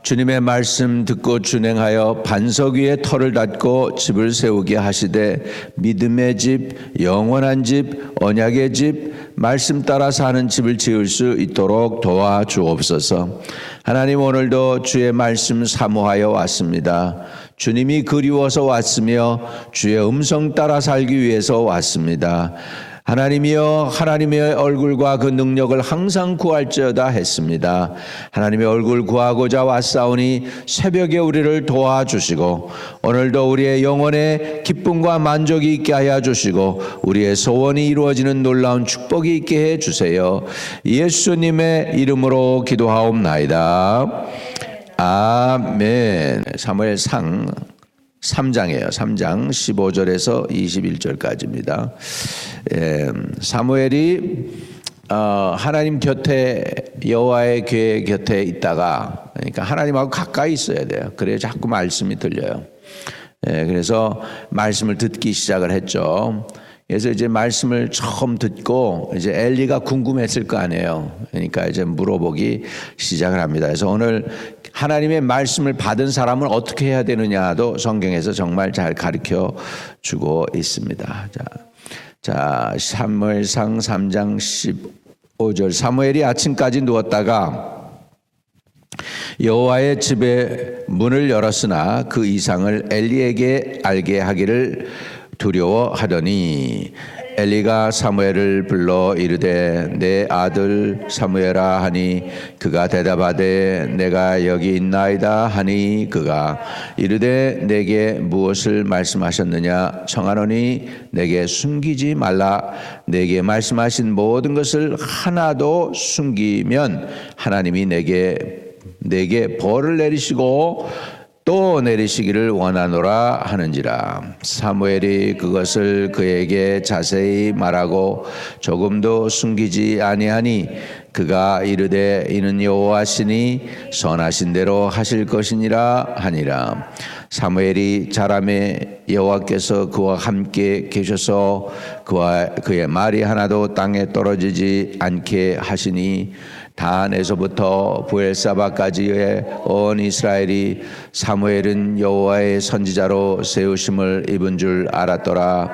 주님의 말씀 듣고 준행하여 반석 위에 터를 닫고 집을 세우게 하시되 믿음의 집, 영원한 집, 언약의 집, 말씀 따라 사는 집을 지을 수 있도록 도와주옵소서. 하나님, 오늘도 주의 말씀 사모하여 왔습니다. 주님이 그리워서 왔으며 주의 음성 따라 살기 위해서 왔습니다. 하나님이여, 하나님의 얼굴과 그 능력을 항상 구할지어다 했습니다. 하나님의 얼굴 구하고자 왔사오니 새벽에 우리를 도와주시고 오늘도 우리의 영혼에 기쁨과 만족이 있게 하여 주시고 우리의 소원이 이루어지는 놀라운 축복이 있게 해주세요. 예수님의 이름으로 기도하옵나이다. 아멘. 사무엘상 3장이에요. 3장 15절에서 21절까지입니다. 사무엘이 하나님 곁에, 여호와의 궤 곁에 있다가, 그러니까 하나님하고 가까이 있어야 돼요. 그래야 자꾸 말씀이 들려요. 그래서 말씀을 듣기 시작을 했죠. 그래서 이제 말씀을 처음 듣고 이제 엘리가 궁금했을 거 아니에요. 그러니까 이제 물어보기 시작을 합니다. 그래서 오늘 하나님의 말씀을 받은 사람은 어떻게 해야 되느냐도 성경에서 정말 잘 가르쳐 주고 있습니다. 자, 사무엘상 3장 15절. 사무엘이 아침까지 누웠다가 여호와의 집에 문을 열었으나 그 이상을 엘리에게 알게 하기를 두려워하더니 엘리가 사무엘을 불러 이르되 내 아들 사무엘아 하니 그가 대답하되 내가 여기 있나이다 하니 그가 이르되 내게 무엇을 말씀하셨느냐 청하노니 내게 숨기지 말라. 내게 말씀하신 모든 것을 하나도 숨기면 하나님이 내게 벌을 내리시고 또 내리시기를 원하노라 하는지라. 사무엘이 그것을 그에게 자세히 말하고 조금도 숨기지 아니하니 그가 이르되 이는 여호와시니 선하신 대로 하실 것이니라 하니라. 사무엘이 자라매 여호와께서 그와 함께 계셔서 그의 말이 하나도 땅에 떨어지지 않게 하시니 단에서부터 부엘사바까지의 온 이스라엘이 사무엘은 여호와의 선지자로 세우심을 입은 줄 알았더라.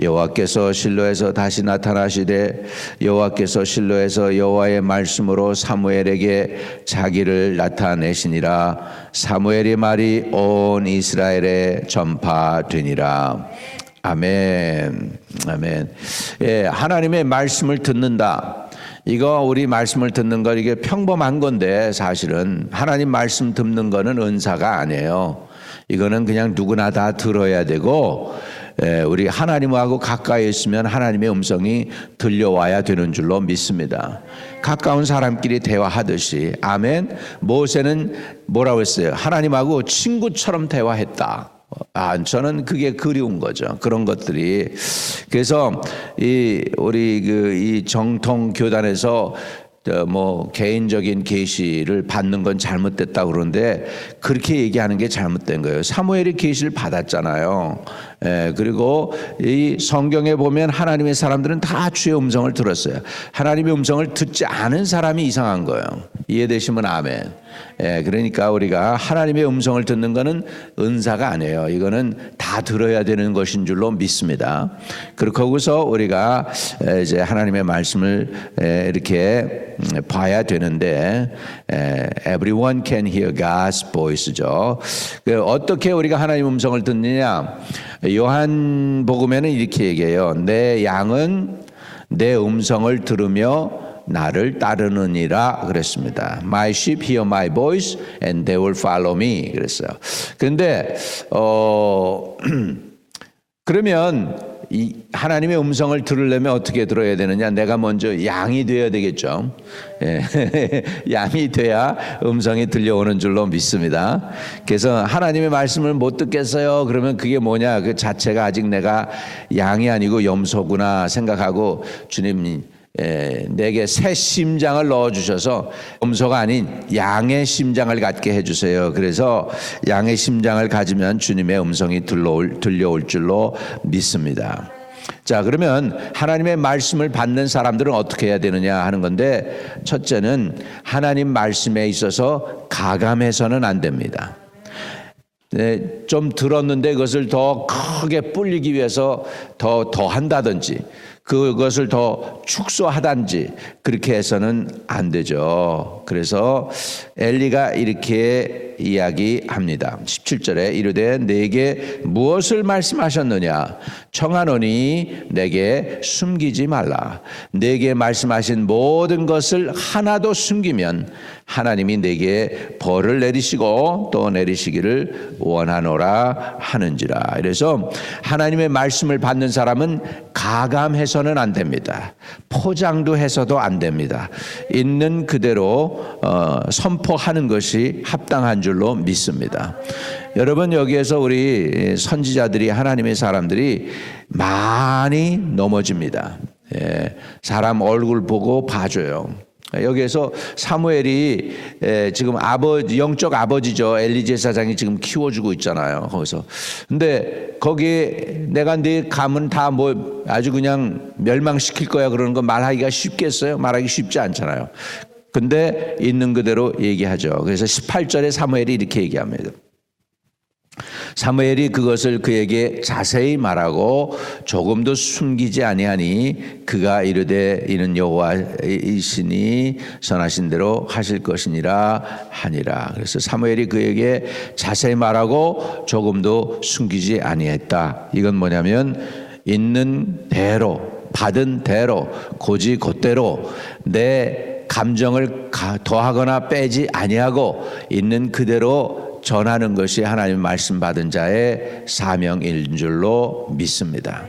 여호와께서 실로에서 다시 나타나시되 여호와께서 실로에서 여호와의 말씀으로 사무엘에게 자기를 나타내시니라. 사무엘의 말이 온 이스라엘에 전파되니라. 아멘. 아멘. 하나님의 말씀을 듣는다. 이거 우리 말씀을 듣는 거 이게 평범한 건데 사실은 하나님 말씀 듣는 거는 은사가 아니에요. 이거는 그냥 누구나 다 들어야 되고 우리 하나님하고 가까이 있으면 하나님의 음성이 들려와야 되는 줄로 믿습니다. 가까운 사람끼리 대화하듯이. 아멘. 모세는 뭐라고 했어요? 하나님하고 친구처럼 대화했다. 저는 그게 그리운 거죠. 그런 것들이. 그래서 우리 이 정통 교단에서 뭐 개인적인 계시를 받는 건 잘못됐다 그러는데 그렇게 얘기하는 게 잘못된 거예요. 사무엘이 계시를 받았잖아요. 그리고 이 성경에 보면 하나님의 사람들은 다 주의 음성을 들었어요. 하나님의 음성을 듣지 않은 사람이 이상한 거예요. 이해되시면 아멘. 그러니까 우리가 하나님의 음성을 듣는 거는 은사가 아니에요. 이거는 다 들어야 되는 것인 줄로 믿습니다. 그렇고 거기서 우리가 이제 하나님의 말씀을 이렇게 봐야 되는데 everyone can hear God's voice죠. 어떻게 우리가 하나님의 음성을 듣느냐? 요한복음에는 이렇게 얘기해요. 내 양은 내 음성을 들으며 나를 따르느니라 그랬습니다. My sheep hear my voice and they will follow me 그랬어요. 그런데 그러면 이 하나님의 음성을 들으려면 어떻게 들어야 되느냐? 내가 먼저 양이 되어야 되겠죠. 양이 돼야 음성이 들려오는 줄로 믿습니다. 그래서 하나님의 말씀을 못 듣겠어요. 그러면 그게 뭐냐? 그 자체가 아직 내가 양이 아니고 염소구나 생각하고 주님 내게 새 심장을 넣어주셔서 염소가 아닌 양의 심장을 갖게 해주세요. 그래서 양의 심장을 가지면 주님의 음성이 들려올 줄로 믿습니다. 자, 그러면 하나님의 말씀을 받는 사람들은 어떻게 해야 되느냐 하는 건데, 첫째는 하나님 말씀에 있어서 가감해서는 안 됩니다. 네, 좀 들었는데 그것을 더 크게 불리기 위해서 더 한다든지 그것을 더 축소하든지 그렇게 해서는 안 되죠. 그래서 엘리가 이렇게 이야기합니다. 17절에 이르되 내게 무엇을 말씀하셨느냐 청하노니 내게 숨기지 말라. 내게 말씀하신 모든 것을 하나도 숨기면 하나님이 내게 벌을 내리시고 또 내리시기를 원하노라 하는지라. 그래서 하나님의 말씀을 받는 사람은 가감해서는 안 됩니다. 포장도 해서도 안 됩니다. 있는 그대로 선포하는 것이 합당한 줄로 믿습니다. 여러분, 여기에서 우리 선지자들이, 하나님의 사람들이 많이 넘어집니다. 사람 얼굴 보고 봐줘요. 여기에서 사무엘이 지금 영적 아버지죠. 엘리 제사장이 지금 키워주고 있잖아요. 거기서. 근데 거기에 내가 네 가문 다 뭐 아주 그냥 멸망시킬 거야 그러는 거 말하기가 쉽겠어요? 말하기 쉽지 않잖아요. 근데 있는 그대로 얘기하죠. 그래서 18절에 사무엘이 이렇게 얘기합니다. 사무엘이 그것을 그에게 자세히 말하고 조금도 숨기지 아니하니 그가 이르되 이는 여호와이시니 선하신 대로 하실 것이니라 하니라. 그래서 사무엘이 그에게 자세히 말하고 조금도 숨기지 아니했다. 이건 뭐냐면 있는 대로 받은 대로 고지 곧대로 내 감정을 더하거나 빼지 아니하고 있는 그대로 전하는 것이 하나님 말씀 받은 자의 사명인 줄로 믿습니다.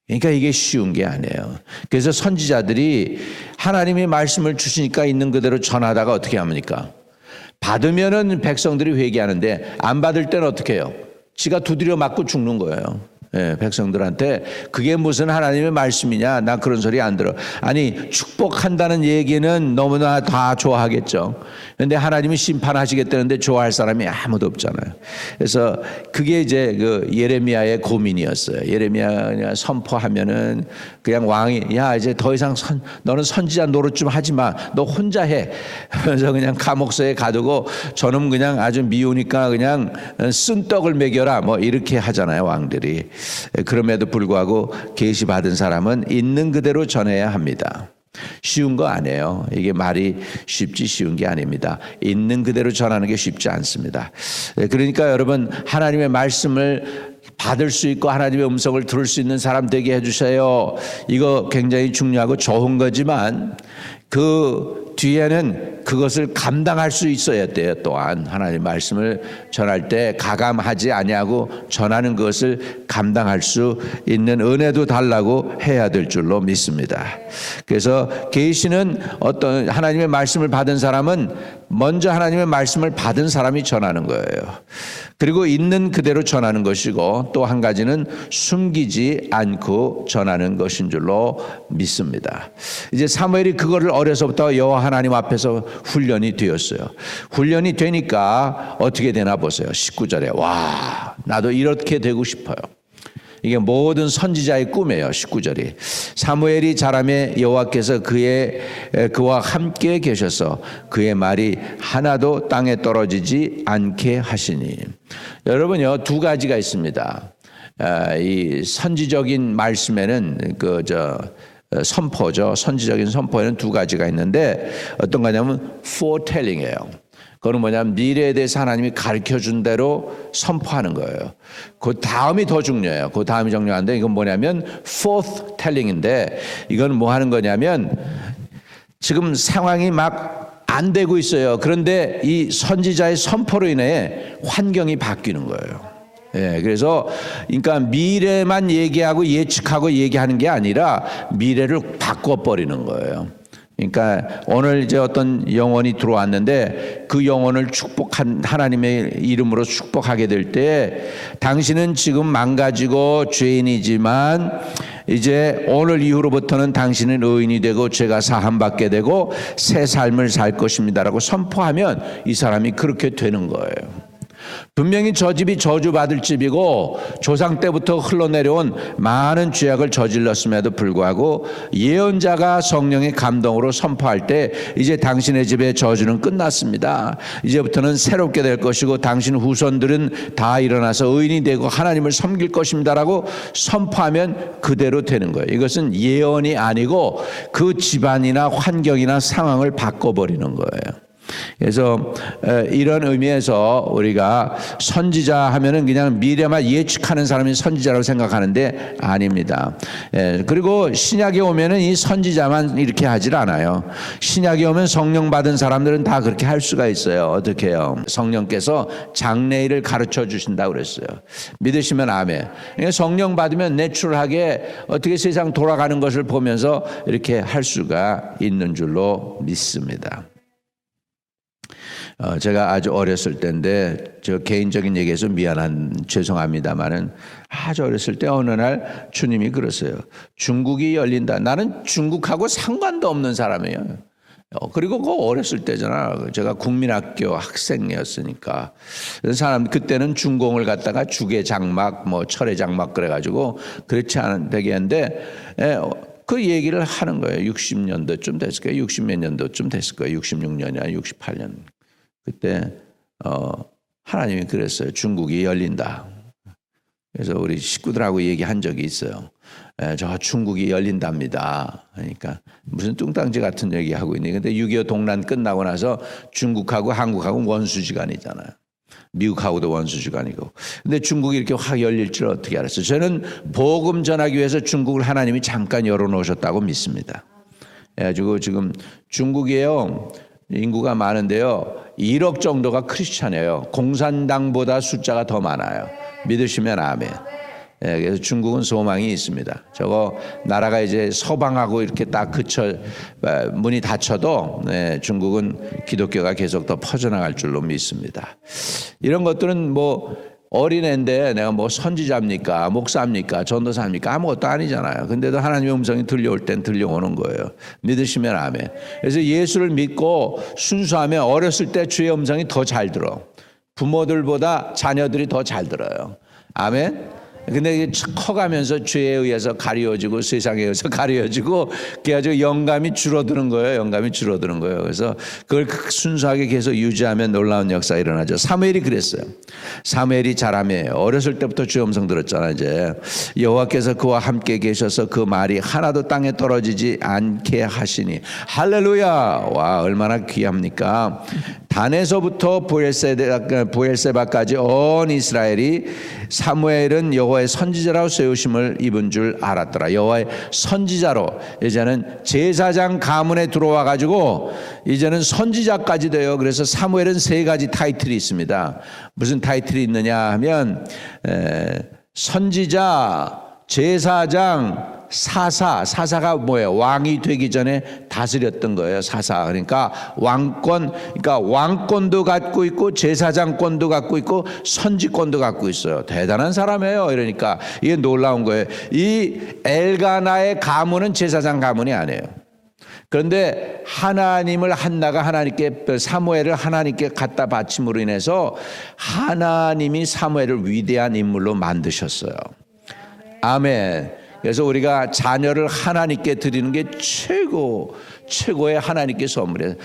그러니까 이게 쉬운 게 아니에요. 그래서 선지자들이 하나님이 말씀을 주시니까 있는 그대로 전하다가 어떻게 합니까? 받으면은 백성들이 회개하는데 안 받을 때는 어떻게 해요? 지가 두드려 맞고 죽는 거예요. 백성들한테 그게 무슨 하나님의 말씀이냐, 나 그런 소리 안 들어. 아니, 축복한다는 얘기는 너무나 다 좋아하겠죠. 그런데 하나님이 심판하시겠다는데 좋아할 사람이 아무도 없잖아요. 그래서 그게 이제 그 예레미야의 고민이었어요. 예레미야가 선포하면은 그냥 왕이 야 이제 더 이상 너는 선지자 노릇 좀 하지 마, 너 혼자 해. 그래서 그냥 감옥소에 가두고 저놈 그냥 아주 미우니까 그냥 쓴 떡을 먹여라 뭐 이렇게 하잖아요, 왕들이. 그럼에도 불구하고 계시 받은 사람은 있는 그대로 전해야 합니다. 쉬운 거 아니에요. 이게 말이 쉽지 쉬운 게 아닙니다. 있는 그대로 전하는 게 쉽지 않습니다. 그러니까 여러분, 하나님의 말씀을 받을 수 있고 하나님의 음성을 들을 수 있는 사람 되게 해주세요. 이거 굉장히 중요하고 좋은 거지만 그 뒤에는 그것을 감당할 수 있어야 돼요. 또한 하나님 말씀을 전할 때 가감하지 아니하고 전하는 것을 감당할 수 있는 은혜도 달라고 해야 될 줄로 믿습니다. 그래서 계시는 어떤 하나님의 말씀을 받은 사람은 먼저 하나님의 말씀을 받은 사람이 전하는 거예요. 그리고 있는 그대로 전하는 것이고 또 한 가지는 숨기지 않고 전하는 것인 줄로 믿습니다. 이제 사무엘이 그거를 어려서부터 여호와 하나님 앞에서 훈련이 되었어요. 훈련이 되니까 어떻게 되나 보세요. 19절에 와, 나도 이렇게 되고 싶어요. 이게 모든 선지자의 꿈이에요. 19절이 사무엘이 자라매 여호와께서 그와 함께 계셔서 그의 말이 하나도 땅에 떨어지지 않게 하시니. 여러분요, 두 가지가 있습니다. 이 선지적인 말씀에는 선포죠. 선지적인 선포에는 두 가지가 있는데 어떤 거냐면 foretelling이에요. 그거는 뭐냐면 미래에 대해서 하나님이 가르쳐준 대로 선포하는 거예요. 그 다음이 더 중요해요. 그 다음이 중요한데 이건 뭐냐면 forthtelling인데 이건 뭐 하는 거냐면 지금 상황이 막 안 되고 있어요. 그런데 이 선지자의 선포로 인해 환경이 바뀌는 거예요. 그래서 그러니까 미래만 얘기하고 예측하고 얘기하는 게 아니라 미래를 바꿔버리는 거예요. 그러니까 오늘 이제 어떤 영혼이 들어왔는데 그 영혼을 축복한 하나님의 이름으로 축복하게 될 때 당신은 지금 망가지고 죄인이지만 이제 오늘 이후로부터는 당신은 의인이 되고 죄가 사함받게 되고 새 삶을 살 것입니다라고 선포하면 이 사람이 그렇게 되는 거예요. 분명히 저 집이 저주받을 집이고 조상 때부터 흘러내려온 많은 죄악을 저질렀음에도 불구하고 예언자가 성령의 감동으로 선포할 때 이제 당신의 집의 저주는 끝났습니다. 이제부터는 새롭게 될 것이고 당신 후손들은 다 일어나서 의인이 되고 하나님을 섬길 것입니다라고 선포하면 그대로 되는 거예요. 이것은 예언이 아니고 그 집안이나 환경이나 상황을 바꿔버리는 거예요. 그래서 이런 의미에서 우리가 선지자 하면은 그냥 미래만 예측하는 사람이 선지자라고 생각하는데 아닙니다. 그리고 신약에 오면은 이 선지자만 이렇게 하질 않아요. 신약에 오면 성령 받은 사람들은 다 그렇게 할 수가 있어요. 어떻게 해요? 성령께서 장래일을 가르쳐 주신다고 그랬어요. 믿으시면 아멘. 그러니까 성령 받으면 내추럴하게 어떻게 세상 돌아가는 것을 보면서 이렇게 할 수가 있는 줄로 믿습니다. 제가 아주 어렸을 때인데 저 개인적인 얘기해서 죄송합니다만은 아주 어렸을 때 어느 날 주님이 그러세요. 중국이 열린다. 나는 중국하고 상관도 없는 사람이에요. 그리고 그 어렸을 때잖아. 제가 국민학교 학생이었으니까 사람 그때는 중공을 갖다가 주계 장막 뭐 철의 장막 그래가지고 그렇지 않은 되게 했는데 그 얘기를 하는 거예요. 60년도쯤 됐을 거예요. 60몇 년도쯤 됐을 거예요. 66년이나 68년. 그때 하나님이 그랬어요. 중국이 열린다. 그래서 우리 식구들하고 얘기한 적이 있어요. 저 중국이 열린답니다. 그러니까 무슨 뚱땅지 같은 얘기하고 있니? 근데 6.25 동란 끝나고 나서 중국하고 한국하고 원수지간이잖아요. 미국하고도 원수지간이고. 근데 중국이 이렇게 확 열릴 줄 어떻게 알았어요? 저는 복음 전하기 위해서 중국을 하나님이 잠깐 열어놓으셨다고 믿습니다. 그래가지고 지금 중국이에요. 인구가 많은데요. 1억 정도가 크리스찬이에요. 공산당보다 숫자가 더 많아요. 믿으시면 아멘. 그래서 중국은 소망이 있습니다. 저거 나라가 이제 서방하고 이렇게 딱 문이 닫혀도 중국은 기독교가 계속 더 퍼져나갈 줄로 믿습니다. 이런 것들은 뭐 어린애인데 내가 뭐 선지자입니까 목사입니까 전도사입니까 아무것도 아니잖아요. 근데도 하나님의 음성이 들려올 땐 들려오는 거예요. 믿으시면 아멘. 그래서 예수를 믿고 순수하면 어렸을 때 주의 음성이 더 잘 들어. 부모들보다 자녀들이 더 잘 들어요. 아멘. 근데 커가면서 죄에 의해서 가려지고 세상에 의해서 가려지고 그래가지고 영감이 줄어드는 거예요. 영감이 줄어드는 거예요. 그래서 그걸 순수하게 계속 유지하면 놀라운 역사가 일어나죠. 사무엘이 그랬어요. 사무엘이 자라매 어렸을 때부터 주의 음성 들었잖아요. 이제 여호와께서 그와 함께 계셔서 그 말이 하나도 땅에 떨어지지 않게 하시니 할렐루야. 와 얼마나 귀합니까. 단에서부터 브엘세바까지 온 이스라엘이 사무엘은 여호와의 선지자라고 세우심을 입은 줄 알았더라. 여호와의 선지자로 이제는 제사장 가문에 들어와 가지고 이제는 선지자까지 돼요. 그래서 사무엘은 3가지 타이틀이 있습니다. 무슨 타이틀이 있느냐 하면 선지자, 제사장, 사사가 뭐예요? 왕이 되기 전에 다스렸던 거예요. 사사. 그러니까 왕권도 갖고 있고 제사장권도 갖고 있고 선지권도 갖고 있어요. 대단한 사람이에요. 이러니까 이게 놀라운 거예요. 이 엘가나의 가문은 제사장 가문이 아니에요. 그런데 하나님을 한나가 하나님께 사무엘을 하나님께 갖다 바침으로 인해서 하나님이 사무엘을 위대한 인물로 만드셨어요. 아멘. 그래서 우리가 자녀를 하나님께 드리는 게 최고의 하나님께 선물이에요.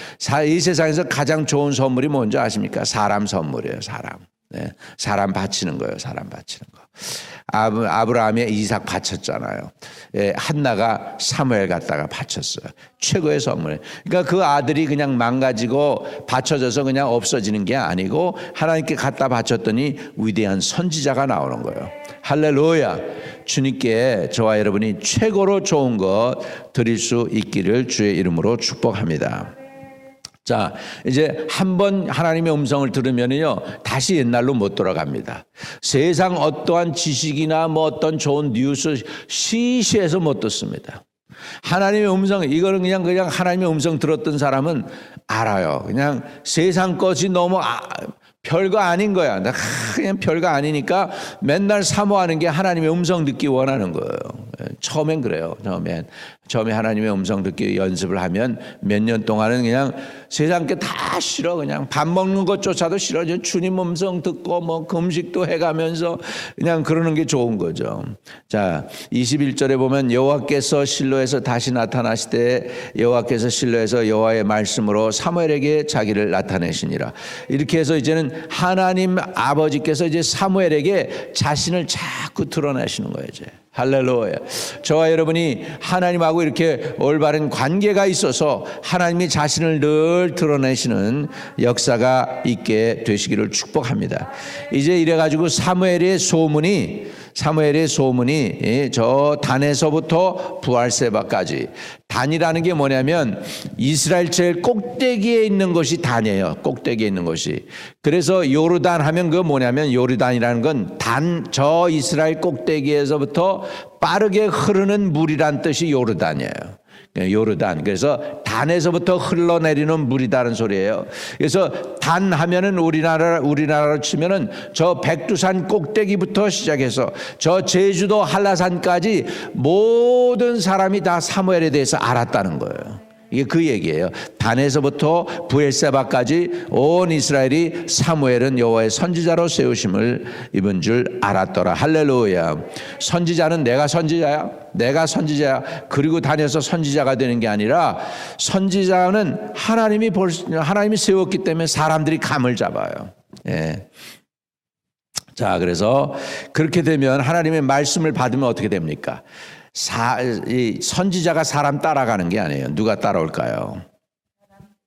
이 세상에서 가장 좋은 선물이 뭔지 아십니까? 사람 선물이에요. 사람 바치는 거예요. 사람 바치는 거. 아브라함이 이삭 바쳤잖아요. 한나가 사무엘 갖다가 바쳤어요. 최고의 선물. 그러니까 그 아들이 그냥 망가지고 바쳐져서 그냥 없어지는 게 아니고 하나님께 갖다 바쳤더니 위대한 선지자가 나오는 거예요. 할렐루야. 주님께 저와 여러분이 최고로 좋은 것 드릴 수 있기를 주의 이름으로 축복합니다. 자, 이제 한번 하나님의 음성을 들으면요 다시 옛날로 못 돌아갑니다. 세상 어떠한 지식이나 뭐 어떤 좋은 뉴스 시시해서 못 듣습니다. 하나님의 음성, 이거는 그냥 하나님의 음성 들었던 사람은 알아요. 그냥 세상 것이 너무 별거 아닌 거야. 그냥 별거 아니니까 맨날 사모하는 게 하나님의 음성 듣기 원하는 거예요. 처음엔 그래요. 처음에 하나님의 음성 듣기 연습을 하면 몇 년 동안은 그냥 세상 게 다 싫어. 그냥 밥 먹는 것조차도 싫어. 주님 음성 듣고 뭐 금식도 해가면서 그냥 그러는 게 좋은 거죠. 자, 21절에 보면 여호와께서 실로에서 다시 나타나시되 여호와께서 실로에서 여호와의 말씀으로 사무엘에게 자기를 나타내시니라. 이렇게 해서 이제는 하나님 아버지께서 이제 사무엘에게 자신을 자꾸 드러내시는 거예요. 이제. 할렐루야. 저와 여러분이 하나님하고 이렇게 올바른 관계가 있어서 하나님이 자신을 늘 드러내시는 역사가 있게 되시기를 축복합니다. 이제 이래가지고 사무엘의 소문이 저 단에서부터 부할세바까지. 단이라는 게 뭐냐면 이스라엘 제일 꼭대기에 있는 것이 단이에요. 꼭대기에 있는 것이. 그래서 요르단 하면 그 뭐냐면 요르단이라는 건 저 이스라엘 꼭대기에서부터 빠르게 흐르는 물이란 뜻이 요르단이에요. 요르단. 그래서 단에서부터 흘러내리는 물이다는 소리예요. 그래서 단 하면은 우리나라로 치면은 저 백두산 꼭대기부터 시작해서 저 제주도 한라산까지 모든 사람이 다 사무엘에 대해서 알았다는 거예요. 이게 그 얘기예요. 단에서부터 부엘세바까지 온 이스라엘이 사무엘은 여호와의 선지자로 세우심을 입은 줄 알았더라. 할렐루야. 선지자는 내가 선지자야. 그리고 다녀서 선지자가 되는 게 아니라 선지자는 하나님이 세웠기 때문에 사람들이 감을 잡아요. 예. 자, 그래서 그렇게 되면 하나님의 말씀을 받으면 어떻게 됩니까? 선지자가 사람 따라가는 게 아니에요. 누가 따라올까요?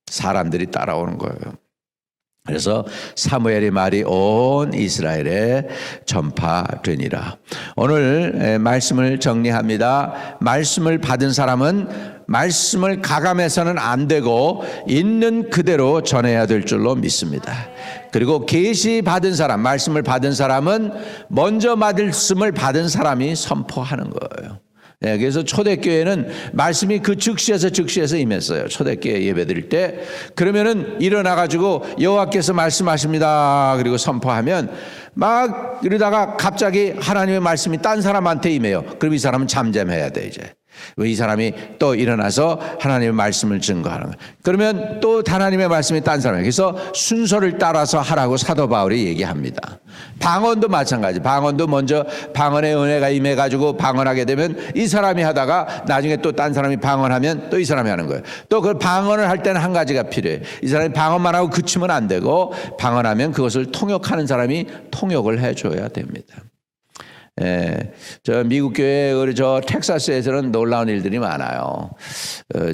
사람들이 따라오는 거예요. 그래서 사무엘의 말이 온 이스라엘에 전파되니라. 오늘 말씀을 정리합니다. 말씀을 받은 사람은 말씀을 가감해서는 안 되고 있는 그대로 전해야 될 줄로 믿습니다. 그리고 계시 받은 사람, 말씀을 받은 사람은 먼저 말씀을 받은 사람이 선포하는 거예요. 네, 그래서 초대교회는 말씀이 그 즉시에서 임했어요. 초대교회 예배드릴 때. 그러면은 일어나가지고 여호와께서 말씀하십니다. 그리고 선포하면 막 이러다가 갑자기 하나님의 말씀이 딴 사람한테 임해요. 그럼 이 사람은 잠잠해야 돼, 이제. 이 사람이 또 일어나서 하나님의 말씀을 증거하는 거예요. 그러면 또 하나님의 말씀이 딴 사람이에요. 그래서 순서를 따라서 하라고 사도 바울이 얘기합니다. 방언도 마찬가지. 방언도 먼저 방언의 은혜가 임해가지고 방언하게 되면 이 사람이 하다가 나중에 또 딴 사람이 방언하면 또 이 사람이 하는 거예요. 또 그 방언을 할 때는 한 가지가 필요해요. 이 사람이 방언만 하고 그치면 안 되고 방언하면 그것을 통역하는 사람이 통역을 해줘야 됩니다. 예, 저 미국 교회 저 텍사스에서는 놀라운 일들이 많아요.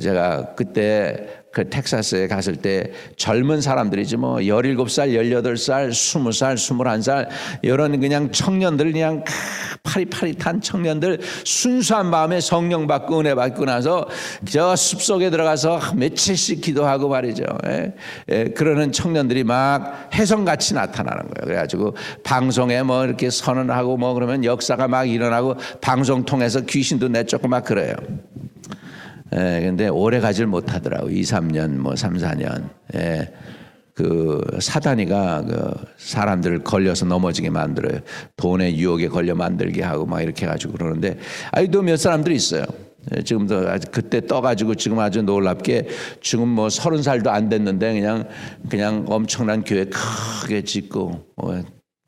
제가 그때 그 텍사스에 갔을 때 젊은 사람들이지 뭐 17살, 18살, 20살, 21살 이런 그냥 청년들 그냥 파릿파릿한 청년들 순수한 마음에 성령 받고 은혜 받고 나서 저 숲속에 들어가서 며칠씩 기도하고 말이죠. 그러는 청년들이 막 혜성같이 나타나는 거예요. 그래가지고 방송에 뭐 이렇게 선언하고 뭐 그러면 역사가 막 일어나고 방송 통해서 귀신도 내쫓고 막 그래요. 근데 오래 가질 못하더라고. 2, 3년, 뭐 3, 4년. 그 사단이가 그 사람들을 걸려서 넘어지게 만들어요. 돈의 유혹에 걸려 만들게 하고 막 이렇게 해가지고 그러는데 아직도 몇 사람들이 있어요. 지금도 그때 떠가지고 지금 아주 놀랍게 지금 뭐 30살도 안 됐는데 그냥 엄청난 교회 크게 짓고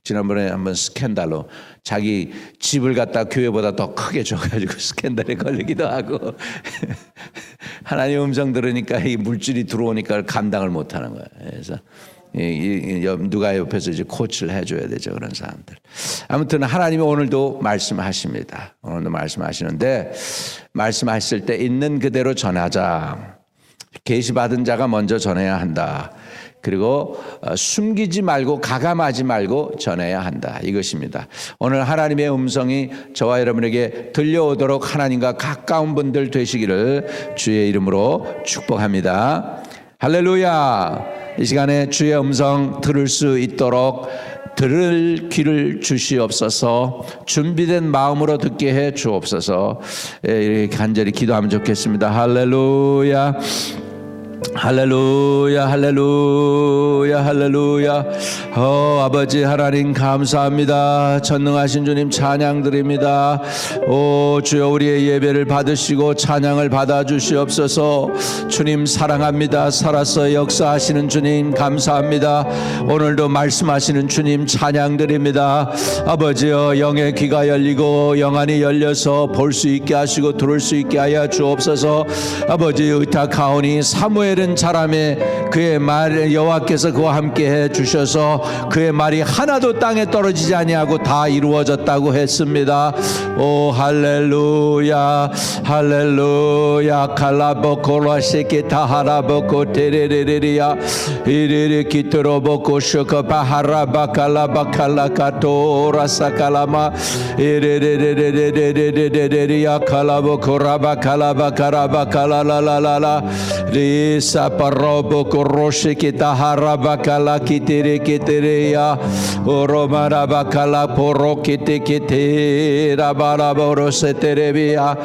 지난번에 한번 스캔들로 자기 집을 갖다 교회보다 더 크게 줘가지고 스캔들에 걸리기도 하고 하나님 음성 들으니까 이 물질이 들어오니까 감당을 못하는 거예요. 그래서 누가 옆에서 이제 코치를 해줘야 되죠, 그런 사람들. 아무튼 하나님이 오늘도 말씀하십니다. 오늘도 말씀하시는데 말씀하실 때 있는 그대로 전하자. 계시받은 자가 먼저 전해야 한다. 그리고 숨기지 말고 가감하지 말고 전해야 한다. 이것입니다. 오늘 하나님의 음성이 저와 여러분에게 들려오도록 하나님과 가까운 분들 되시기를 주의 이름으로 축복합니다. 할렐루야. 이 시간에 주의 음성 들을 수 있도록 들을 귀를 주시옵소서. 준비된 마음으로 듣게 해 주옵소서. 이렇게 간절히 기도하면 좋겠습니다. 할렐루야. 할렐루야 할렐루야 할렐루야. 아버지 하나님 감사합니다. 전능하신 주님 찬양 드립니다. 주여 우리의 예배를 받으시고 찬양을 받아주시옵소서. 주님 사랑합니다. 살아서 역사하시는 주님 감사합니다. 오늘도 말씀하시는 주님 찬양 드립니다. 아버지여 영의 귀가 열리고 영안이 열려서 볼 수 있게 하시고 들을 수 있게 하여 주옵소서. 아버지 의탁하오니 사무엘은 사람의 그의 말 여호와께서 그와 함께 해 주셔서 그의 말이 하나도 땅에 떨어지지 아니하고 다 이루어졌다고 했습니다. 오 할렐루야 할렐루야. 칼라보코라시키 타하라보코 테레레레리야 이리리 기트로보코 쇼카바하라바칼라바칼라카토라사칼라마 이리리리리리리리리리야 칼라보코라바칼라바칼라바칼라라라라 리사파로보코로시키타하라바칼라키티리키티리야 오로마라바칼라포로키티키테라바라보로세테레비야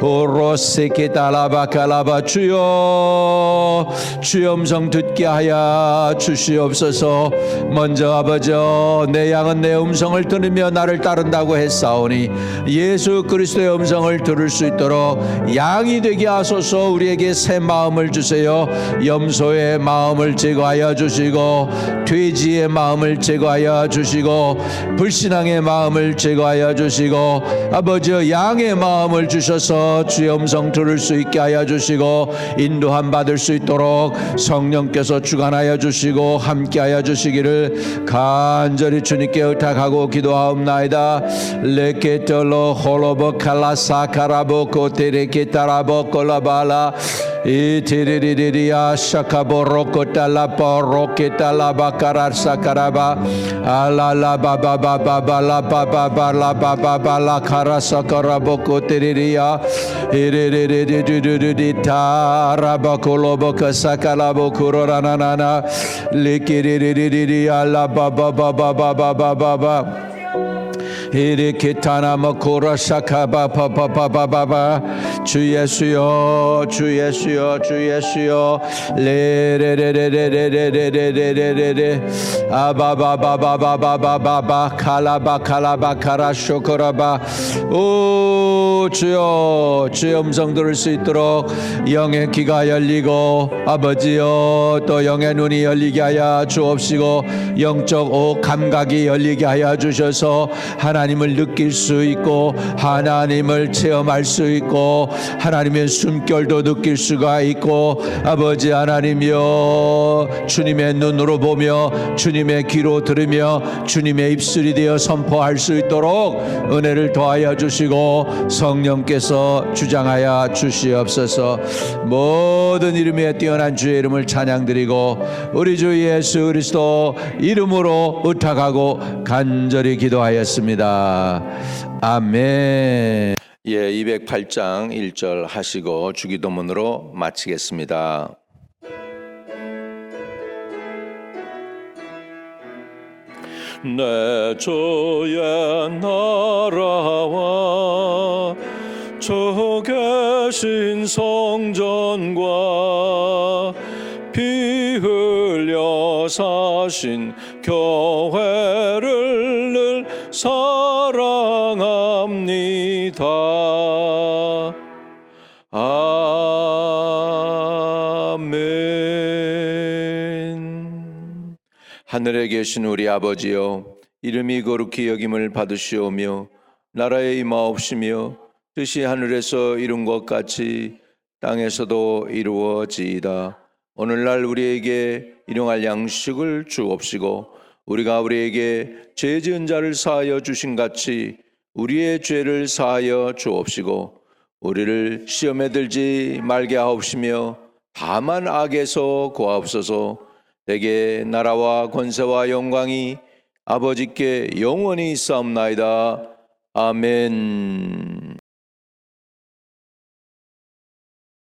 오로시키타라바칼라바. 주여 주의 음성 듣게 하여 주시옵소서. 먼저 아버지여 내 양은 내 음성을 들으며 나를 따른다고 했사오니 예수 그리스도의 음성을 들을 수 있도록 양이 되게 하소서. 우리에게 새 마음을 주세요. 염소의 마음을 제거하여 주시고 돼지의 마음을 제거하여 주시고 불신앙의 마음을 제거하여 주시고 아버지 양의 마음을 주셔서 주의 음성 들을 수 있게 하여 주시고 인도함 받을 수 있도록 성령께서 주관하여 주시고 함께하여 주시기를 간절히 주님께 의탁하고 기도하옵나이다. 레케톨로 홀로보 칼라사카라보 코테레케타라보 콜라발라 이티리리리야 샤카보로코탈라포로케탈라바카라사카라바 알라바바바바발라바바발라바바발라카라사카라보코테리리야 이리리리리리리타라바콜로보카사카라보쿠로라나나나 리키리리리리야 라바바바바바바바바바 이리키타나마코라샤카바바바바바바. 주 예수여 주 예수여 주 예수여 레레레레레레레레레레레레 아바바바바바바바바 칼라바칼라바카라쇼코라바. 오 주여 주의 음성 들을 수 있도록 영의 귀가 열리고 아버지여 또 영의 눈이 열리게 하여 주옵시고 영적 감각이 열리게 하여 주셔서 하나님을 느낄 수 있고 하나님을 체험할 수 있고 하나님의 숨결도 느낄 수가 있고 아버지 하나님이여 주님의 눈으로 보며 주님의 귀로 들으며 주님의 입술이 되어 선포할 수 있도록 은혜를 더하여 주시고 성령께서 주장하여 주시옵소서. 모든 이름에 뛰어난 주의 이름을 찬양드리고 우리 주 예수 그리스도 이름으로 의탁하고 간절히 기도하였습니다. 아멘. 예, 208장 1절 하시고 주기도문으로 마치겠습니다. 내 주의 나라와 주 계신 성전과 피 흘려 사신 교회를 늘 사랑합니다. 아멘. 하늘에 계신 우리 아버지여, 이름이 거룩히 여김을 받으시오며 나라에 임하옵시며 뜻이 하늘에서 이룬 것 같이 땅에서도 이루어지이다. 오늘날 우리에게 일용할 양식을 주옵시고 우리가 우리에게 죄 지은 자를 사하여 주신 같이 우리의 죄를 사하여 주옵시고 우리를 시험에 들지 말게 하옵시며 다만 악에서 구하옵소서. 내게 나라와 권세와 영광이 아버지께 영원히 있사옵나이다. 아멘.